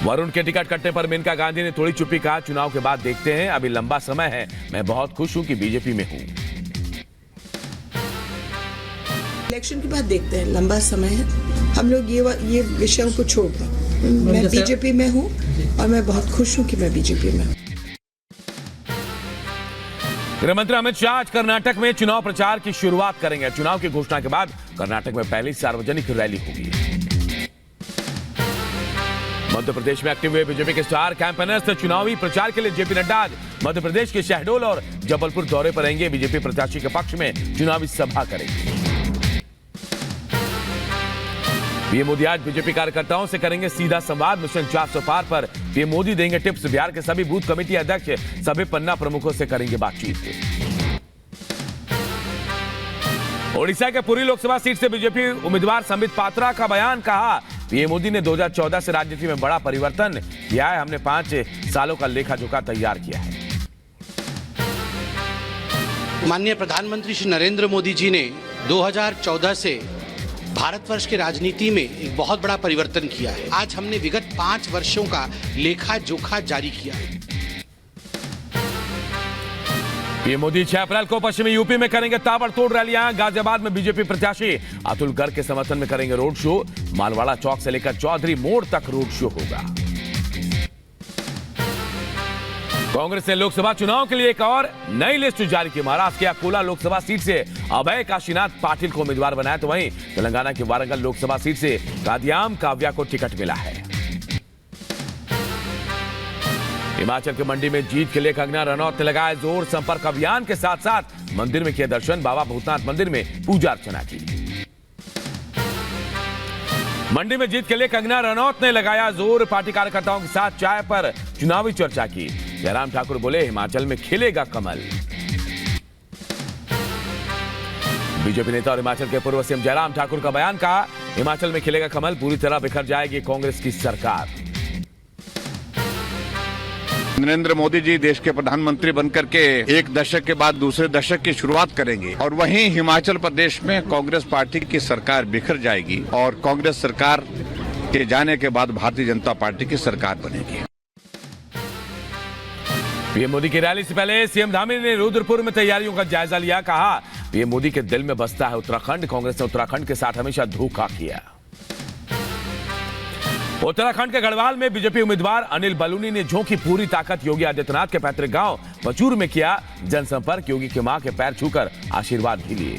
वरुण के टिकट कटने पर मेनका गांधी ने थोड़ी चुप्पी कहा, चुनाव के बाद देखते हैं, अभी लंबा समय है, मैं बहुत खुश हूं कि बीजेपी में हूं। इलेक्शन के बाद देखते हैं, लंबा समय है, हम लोग ये विषयों को छोड़ दें। मैं बीजेपी में हूं और मैं बहुत खुश हूं कि मैं बीजेपी में हूं। गृह मंत्री अमित शाह आज कर्नाटक में चुनाव प्रचार की शुरुआत करेंगे। चुनाव की घोषणा के बाद कर्नाटक में पहली सार्वजनिक रैली होगी। मध्य प्रदेश में एक्टिव हुए बीजेपी के स्टार कैंपेनर्स चुनावी प्रचार के लिए जेपी नड्डा आज मध्य प्रदेश के शहडोल और जबलपुर दौरे पर रहेंगे। बीजेपी प्रत्याशी के पक्ष में चुनावी सभा करेंगे। पीएम मोदी आज बीजेपी कार्यकर्ताओं से करेंगे सीधा संवाद। मिशन 400 पार पर पीएम मोदी देंगे टिप्स। बिहार के सभी बूथ कमेटी अध्यक्ष, सभी पन्ना प्रमुखों से करेंगे बातचीत। ओडिशा के पुरी लोकसभा सीट से बीजेपी उम्मीदवार संबित पात्रा का बयान, कहा पीएम मोदी ने 2014 से राजनीति में बड़ा परिवर्तन किया है, हमने 5 सालों का लेखा जोखा तैयार किया है। माननीय प्रधानमंत्री श्री नरेंद्र मोदी जी ने 2014 से भारतवर्ष की राजनीति में एक बहुत बड़ा परिवर्तन किया है। आज हमने विगत 5 वर्षों का लेखा जोखा जारी किया है। पीएम मोदी 6 अप्रैल को पश्चिमी यूपी में करेंगे ताबड़तोड़ रैलियां। गाजियाबाद में बीजेपी प्रत्याशी अतुल गर्ग के समर्थन में करेंगे रोड शो। मालवाड़ा चौक से लेकर चौधरी मोड़ तक रोड शो होगा। कांग्रेस ने लोकसभा चुनाव के लिए एक और नई लिस्ट जारी की। महाराष्ट्र के अकोला लोकसभा सीट से अभय काशीनाथ पाटिल को उम्मीदवार बनाया, तो वहीं तेलंगाना के वारंगल लोकसभा सीट से कादियाम काव्या को टिकट मिला है। हिमाचल के मंडी में जीत के लिए कंगना रनौत ने लगाया जोर। संपर्क अभियान के साथ साथ मंदिर में किया दर्शन। बाबा भूतनाथ मंदिर में पूजा अर्चना की। मंडी में जीत के लिए कंगना रनौत ने लगाया जोर। पार्टी कार्यकर्ताओं के साथ चाय पर चुनावी चर्चा की। जयराम ठाकुर बोले, हिमाचल में खिलेगा कमल। बीजेपी नेता और हिमाचल के पूर्व सीएम जयराम ठाकुर का बयान, कहा हिमाचल में खिलेगा कमल, पूरी तरह बिखर जाएगी कांग्रेस की सरकार। नरेंद्र मोदी जी देश के प्रधानमंत्री बनकर के एक दशक के बाद दूसरे दशक की शुरुआत करेंगे और वहीं हिमाचल प्रदेश में कांग्रेस पार्टी की सरकार बिखर जाएगी और कांग्रेस सरकार के जाने के बाद भारतीय जनता पार्टी की सरकार बनेगी। पीएम मोदी की रैली से पहले सीएम धामी ने रुद्रपुर में तैयारियों का जायजा लिया। कहा पीएम मोदी के दिल में बसता है उत्तराखंड। कांग्रेस ने उत्तराखंड के साथ हमेशा धोखा किया। उत्तराखंड के गढ़वाल में बीजेपी उम्मीदवार अनिल बलूनी ने झोंकी पूरी ताकत। योगी आदित्यनाथ के पैतृक गांव पचूर में किया जनसंपर्क। योगी की मां के पैर छूकर आशीर्वाद भी लिए।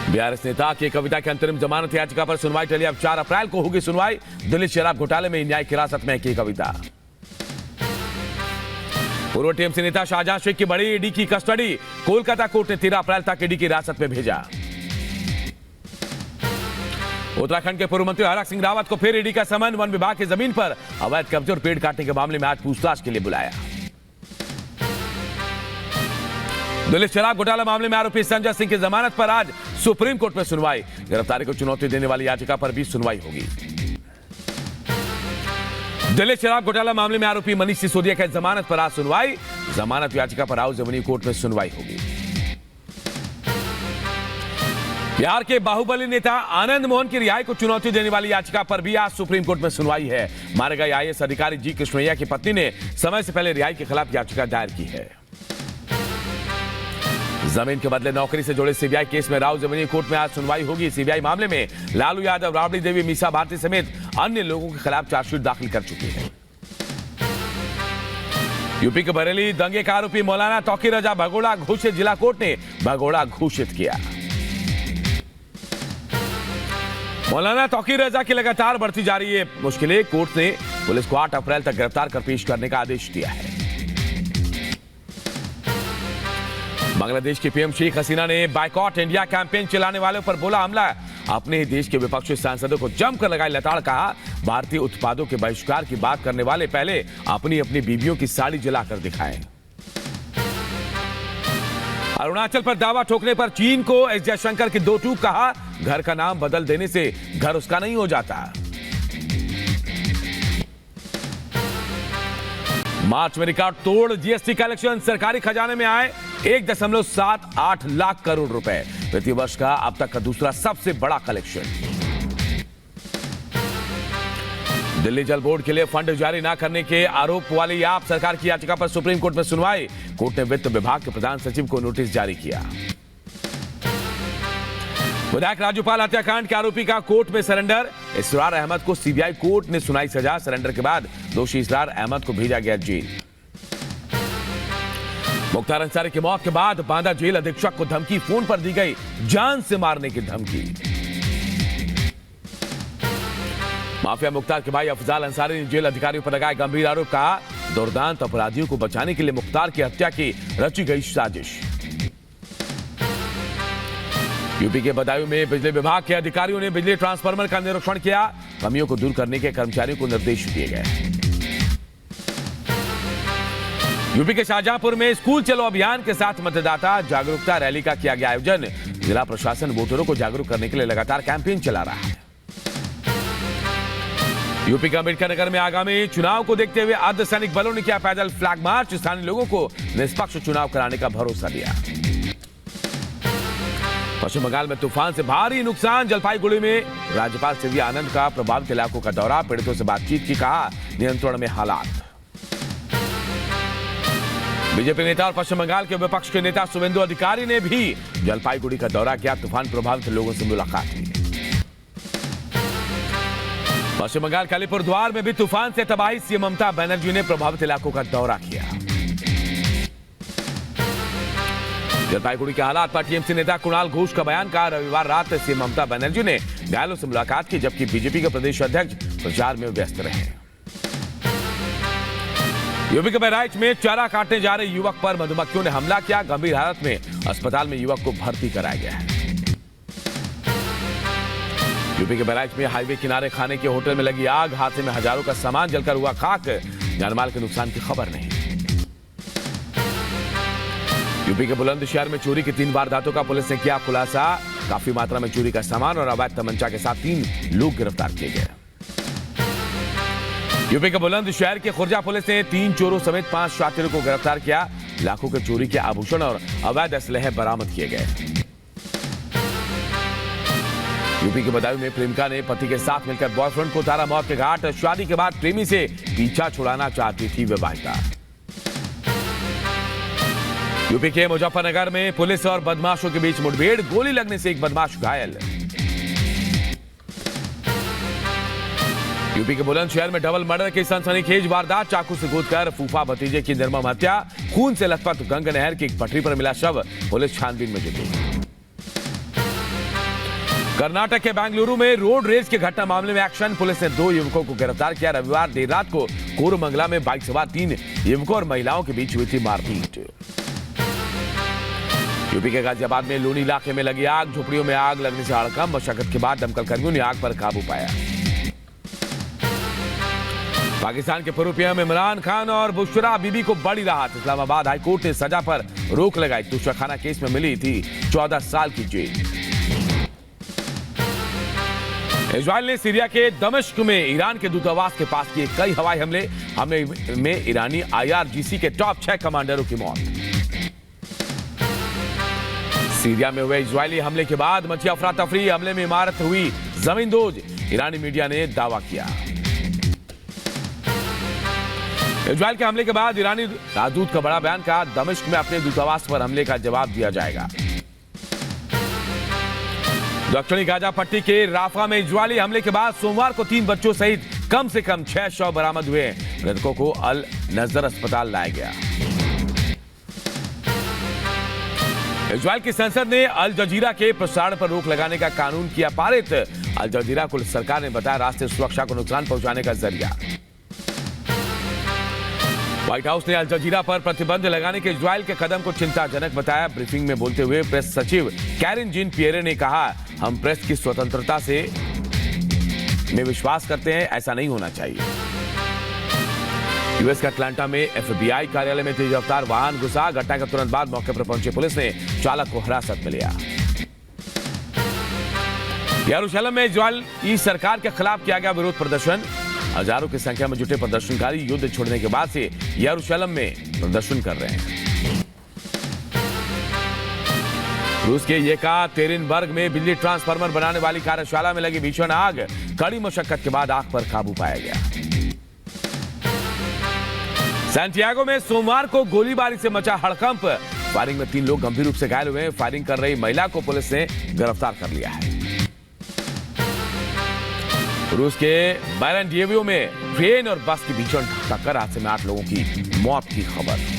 बीआरएस नेता की कविता की अंतरिम जमानत याचिका पर सुनवाई टली। अब 4 अप्रैल को होगी सुनवाई। दिल्ली शराब घोटाले में न्यायिक हिरासत में की कविता। पूर्व टीएमसी नेता शाहजहां शेख की बड़ी ईडी की कस्टडी। कोलकाता कोर्ट ने 13 अप्रैल तक ईडी की हिरासत में भेजा। उत्तराखंड के पूर्व मंत्री हरक सिंह रावत को फिर ईडी का समन। वन विभाग की जमीन पर अवैध कब्जे और पेड़ काटने के मामले में आज पूछताछ के लिए बुलाया। दिल्ली शराब घोटाला मामले में आरोपी संजय सिंह की जमानत पर आज सुप्रीम कोर्ट में सुनवाई। गिरफ्तारी को चुनौती देने वाली याचिका पर भी सुनवाई होगी। दिल्ली शराब घोटाला मामले में आरोपी मनीष सिसोदिया की जमानत पर आज सुनवाई। जमानत याचिका पर हाउस रेवेन्यू कोर्ट में सुनवाई होगी। बिहार के बाहुबली नेता आनंद मोहन की रिहाई को चुनौती देने वाली याचिका पर भी आज सुप्रीम कोर्ट में सुनवाई है। मारे गए आईएएस अधिकारी जी कृष्णैया की पत्नी ने समय से पहले रिहाई के खिलाफ याचिका दायर की है। जमीन के बदले नौकरी से जुड़े सीबीआई केस में राउज रेवेन्यू कोर्ट में आज सुनवाई होगी। सीबीआई मामले में लालू यादव, राबड़ी देवी, मीसा भारती समेत अन्य लोगों के खिलाफ चार्जशीट दाखिल कर चुकी है। यूपी के बरेली दंगे का आरोपी मौलाना तौकीर रजा भगोड़ा घोषित। जिला कोर्ट ने भगोड़ा घोषित किया। मौलाना तौकीर रजा की लगातार बढ़ती जा रही है मुश्किलें। कोर्ट ने पुलिस को 8 अप्रैल तक गिरफ्तार कर पेश करने का आदेश दिया है। बांग्लादेश की पीएम शेख हसीना ने बायकॉट इंडिया कैंपेन चलाने वालों पर बोला हमला। अपने ही देश के विपक्षी सांसदों को जमकर लगाई लताड़। कहा भारतीय उत्पादों के बहिष्कार की बात करने वाले पहले अपनी अपनी बीवियों की साड़ी जलाकर दिखाएं। अरुणाचल पर दावा ठोकने पर चीन को एस जयशंकर की 2 टूक। कहा घर का नाम बदल देने से घर उसका नहीं हो जाता। मार्च में रिकॉर्ड तोड़ जीएसटी कलेक्शन। सरकारी खजाने में आए 1.78 लाख करोड़ रुपए। वित्तीय वर्ष का अब तक का दूसरा सबसे बड़ा कलेक्शन। दिल्ली जल बोर्ड के लिए फंड जारी न करने के आरोप वाली आप सरकार की याचिका पर सुप्रीम कोर्ट में सुनवाई। कोर्ट ने वित्त विभाग के प्रधान सचिव को नोटिस जारी किया। विधायक राज्यपाल हत्याकांड के आरोपी का कोर्ट में सरेंडर। इसरार अहमद को सीबीआई कोर्ट ने सुनाई सजा। सरेंडर के बाद दोषी इसरार अहमद को भेजा गया जेल। मुख्तार अंसारी की मौत के बाद बांदा जेल अधीक्षक को धमकी, फोन पर दी गई जान से मारने की धमकी। माफिया मुख्तार के भाई अफजाल अंसारी ने जेल अधिकारियों पर लगाए गंभीर आरोप। कहा दुर्दांत अपराधियों को बचाने के लिए मुख्तार की हत्या की रची गई साजिश। यूपी के बदायूं में बिजली विभाग के अधिकारियों ने बिजली ट्रांसफार्मर का निरीक्षण किया। कमियों को दूर करने के कर्मचारियों को निर्देश दिए गए। यूपी के शाहजहांपुर में स्कूल चलो अभियान के साथ मतदाता जागरूकता रैली का किया गया आयोजन। जिला प्रशासन वोटरों को जागरूक करने के लिए लगातार कैंपेन चला रहा है। यूपी के अंबेडकर नगर में आगामी चुनाव को देखते हुए अर्धसैनिक बलों ने किया पैदल फ्लैग मार्च। स्थानीय लोगों को निष्पक्ष चुनाव कराने का भरोसा दिया। पश्चिम बंगाल में तूफान से भारी नुकसान। जलपाईगुड़ी में राज्यपाल सीवी आनंद का प्रभावित इलाकों का दौरा, पीड़ितों से बातचीत की। कहा नियंत्रण में हालात। बीजेपी नेता और पश्चिम बंगाल के विपक्ष के नेता शुभेंदु अधिकारी ने भी जलपाईगुड़ी का दौरा किया। तूफान प्रभावित लोगों से मुलाकात की। पश्चिम बंगाल के अलीपुरद्वार में भी तूफान से तबाही। सीएम ममता बनर्जी ने प्रभावित इलाकों का दौरा किया। जलपाईगुड़ी के हालात पर टीएमसी नेता कुणाल घोष का बयान। का रविवार रात सीएम ममता बनर्जी ने घायलों से मुलाकात की, जबकि बीजेपी के प्रदेश अध्यक्ष प्रचार में व्यस्त रहे। यूपी के बहराइच में चारा काटने जा रहे युवक पर मधुमक्खियों ने हमला किया। गंभीर हालत में अस्पताल में युवक को भर्ती कराया गया है। यूपी के बहराइच में हाईवे किनारे खाने के होटल में लगी आग। हादसे में हजारों का सामान जलकर हुआ खाक। जानमाल के नुकसान की खबर नहीं। यूपी के बुलंदशहर में चोरी की 3 वारदातों का पुलिस ने किया खुलासा। काफी मात्रा में चोरी का सामान और अवैध तमंचा के साथ 3 लोग गिरफ्तार किए गए। यूपी के बुलंदशहर के खुर्जा पुलिस ने 3 चोरों समेत 5 शातिरों को गिरफ्तार किया। लाखों के चोरी के आभूषण और अवैध असलहे बरामद किए गए। यूपी के बदायूं में प्रेमिका ने पति के साथ मिलकर बॉयफ्रेंड को उतारा मौत के घाट। शादी के बाद प्रेमी से पीछा छुड़ाना चाहती थी विवाहिता। यूपी के मुजफ्फरनगर में पुलिस और बदमाशों के बीच मुठभेड़। गोली लगने से एक बदमाश घायल। यूपी के बुलंदशहर में डबल मर्डर की सनसनीखेज वारदात। चाकू से गोदकर फूफा भतीजे की निर्मम हत्या। खून से लथपथ गंगा नहर की एक पटरी पर मिला शव। पुलिस छानबीन में जुटी। कर्नाटक के बेंगलुरु में रोड रेज के घटना मामले में एक्शन। पुलिस ने 2 युवकों को गिरफ्तार किया। रविवार देर रात को कोरमंगला में बाइक सवार 3 युवकों और महिलाओं के बीच हुई थी मारपीट। यूपी के गाजियाबाद में लोनी इलाके में लगी आग। झोपड़ियों में आग लगने से हड़कंप। मशक्कत के बाद दमकल कर्मियों ने आग पर काबू पाया। पाकिस्तान के पूर्व पीएम इमरान खान और बुशरा बीबी को बड़ी राहत। इस्लामाबाद हाईकोर्ट ने सजा पर रोक लगाई। तोशाखाना केस में मिली थी 14 साल की जेल। इजराइल ने सीरिया के दमिश्क में ईरान के दूतावास के पास किए कई हवाई हमले में ईरानी IRGC के टॉप 6 कमांडरों की मौत। सीरिया में हुए इजरायली हमले के बाद मची अफरा तफरी। हमले में इमारत हुई जमींदोज। ईरानी मीडिया ने दावा किया। इजरायल के हमले के बाद ईरानी राजदूत का बड़ा बयान। कहा दमिश्क में अपने दूतावास पर हमले का जवाब दिया जाएगा। दक्षिणी गाजा पट्टी के राफा में इजरायली हमले के बाद सोमवार को 3 बच्चों सहित कम से कम 6 शव बरामद हुए। मृतकों को अल नजर अस्पताल लाया गया। इजरायल की संसद ने अल जजीरा के प्रसारण पर रोक लगाने का कानून किया पारित। अल जजीरा को सरकार ने बताया राष्ट्रीय सुरक्षा को नुकसान पहुंचाने का जरिया। व्हाइट हाउस ने अल जजीरा पर प्रतिबंध लगाने के इजरायल के कदम को चिंताजनक बताया। ब्रीफिंग में बोलते हुए प्रेस सचिव कैरिन जीन पियरे ने कहा हम प्रेस की स्वतंत्रता में विश्वास करते हैं। ऐसा नहीं होना चाहिए। यूएस के अटलांटा में FBI कार्यालय में तेज रफ्तार वाहन घुसा। घटना के तुरंत बाद मौके पर पहुंची पुलिस ने चालक को हिरासत में लिया। यरूशलेम में इजरायली सरकार के खिलाफ किया गया विरोध प्रदर्शन। हजारों की संख्या में जुटे प्रदर्शनकारी युद्ध छोड़ने के बाद से यरूशलेम में प्रदर्शन कर रहे हैं। रूस के येकातेरिनबर्ग में बिजली ट्रांसफार्मर बनाने वाली कार्यशाला में लगी भीषण आग, कड़ी मशक्कत के बाद आग पर काबू पाया गया। सैंटियागो में सोमवार को गोलीबारी से मचा हड़कंप, फायरिंग में 3 लोग गंभीर रूप से घायल हुए। फायरिंग कर रही महिला को पुलिस ने गिरफ्तार कर लिया है। रूस के बैरेंडियेवो में ट्रेन और बस की भीषण टक्कर, हादसे में 8 लोगों की मौत की खबर।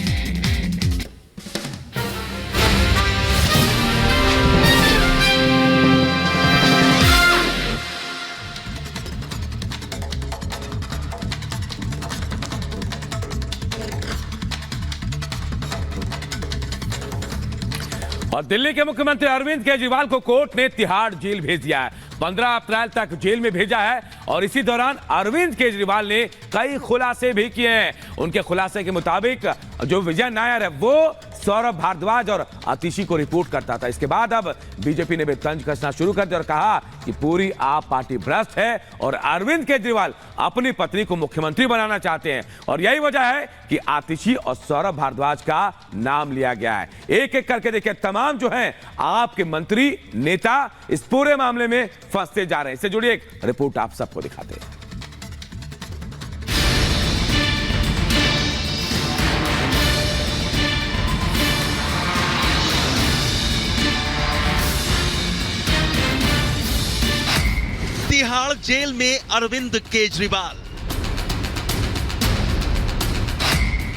और दिल्ली के मुख्यमंत्री अरविंद केजरीवाल को कोर्ट ने तिहाड़ जेल भेज दिया है। 15 अप्रैल तक जेल में भेजा है और इसी दौरान अरविंद केजरीवाल ने कई खुलासे भी किए हैं। उनके खुलासे के मुताबिक जो विजय नायर है वो सौरभ भारद्वाज और आतिशी को रिपोर्ट करता था। इसके बाद अब बीजेपी ने भी तंज कसना शुरू कर दिया और कहा कि पूरी आप पार्टी भ्रष्ट है और अरविंद केजरीवाल अपनी पत्नी को मुख्यमंत्री बनाना चाहते हैं और यही वजह है कि आतिशी और सौरभ भारद्वाज का नाम लिया गया है। एक एक करके देखिए, तमाम जो हैं आपके मंत्री नेता इस पूरे मामले में फंसते जा रहे हैं। इससे जुड़ी एक रिपोर्ट आप सबको दिखाते हैं। तिहाड़ जेल में अरविंद केजरीवाल,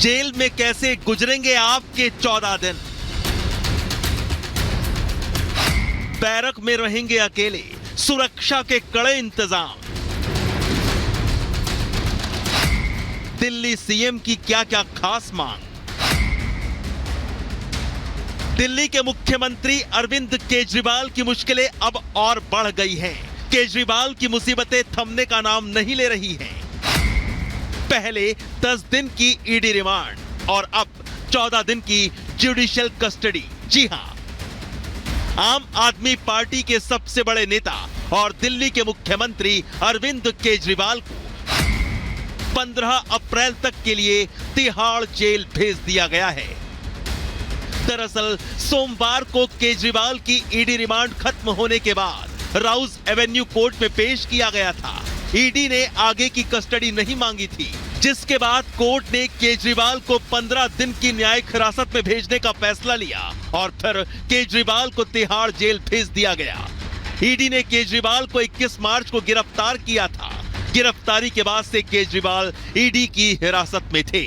जेल में कैसे गुजरेंगे आपके 14 दिन? बैरक में रहेंगे अकेले, सुरक्षा के कड़े इंतजाम। दिल्ली सीएम की क्या क्या खास मांग? दिल्ली के मुख्यमंत्री अरविंद केजरीवाल की मुश्किलें अब और बढ़ गई हैं। केजरीवाल की मुसीबतें थमने का नाम नहीं ले रही हैं। पहले 10 दिन की ईडी रिमांड और अब 14 दिन की जुडिशियल कस्टडी। जी हां, आम आदमी पार्टी के सबसे बड़े नेता और दिल्ली के मुख्यमंत्री अरविंद केजरीवाल को 15 अप्रैल तक के लिए तिहाड़ जेल भेज दिया गया है। दरअसल सोमवार को केजरीवाल की ईडी रिमांड खत्म होने के बाद राउज एवेन्यू कोर्ट में पेश किया गया था। ईडी ने आगे की कस्टडी नहीं मांगी थी, जिसके बाद कोर्ट ने केजरीवाल को 15 दिन की न्यायिक हिरासत में भेजने का फैसला लिया और फिर केजरीवाल को तिहाड़ जेल भेज दिया गया। ईडी ने केजरीवाल को 21 मार्च को गिरफ्तार किया था। गिरफ्तारी के बाद से केजरीवाल ईडी की हिरासत में थे।